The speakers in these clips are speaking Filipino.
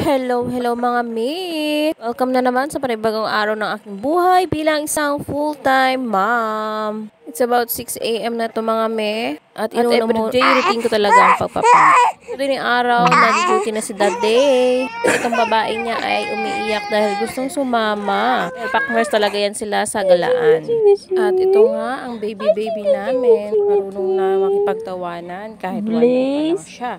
Hello mga mate! Welcome na naman sa panibagong araw ng aking buhay bilang isang full-time mom. It's about 6 AM na to mga me. At everyday routine ko talaga ang pagpapamp. Ito yung araw, nag-duty na si Daddy. Itong babae niya ay umiiyak dahil gustong sumama. Partners talaga yan sila sa galaan. At ito nga ang baby namin. Marunong na makipagtawanan kahit 1 year pa lang siya.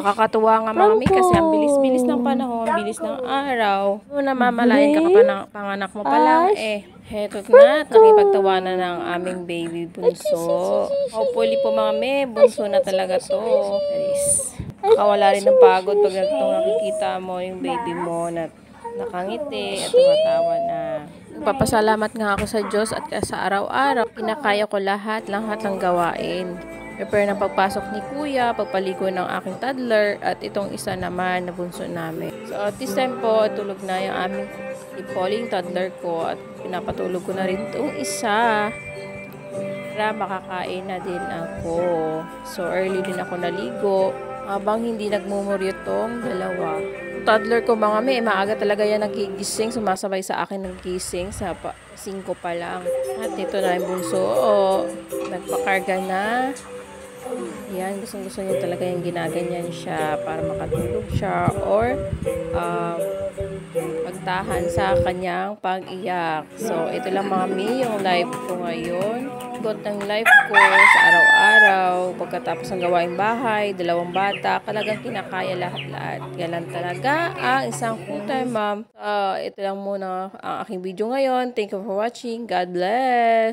Nakakatuwa nga mga me kasi ang bilis-bilis ng panahon, ang bilis ng araw. Namamalayan ka pa ng panganak mo pa lang heto na, nakipagtawanan ng aming baby bunso. Hopefully po mga me, bunso na talaga to. Nakawala rin ng pagod pag nakikita mo yung baby mo na nakangiti at tumatawa na. Nagpapasalamat nga ako sa Diyos at sa araw-araw, kinakaya ko lahat ng gawain. Prepare ng pagpasok ni Kuya, pagpaligo ng aking toddler, at itong isa naman na bunso namin. So at this time po, tulog na yung aming falling toddler ko at pinapatulog ko na rin itong isa para makakain na din ako. So early din ako naligo habang hindi nagmumuryo tong dalawa. Toddler ko mga me, maaga talaga yan nagigising, sumasabay sa akin nagising sa 5 pa lang. At ito na yung bunso, nagpakarga na. Yan, gusto niya talaga yung ginaganyan siya para makatulog siya or magtahan sa kanyang pag-iyak. So, ito lang mga mi, yung live ko ngayon. Ikot ng live ko sa araw-araw, pagkatapos ng gawaing bahay, 2 bata, talagang kinakaya lahat-lahat. Yan talaga ang isang full-time mom. Ito lang muna ang aking video ngayon. Thank you for watching. God bless!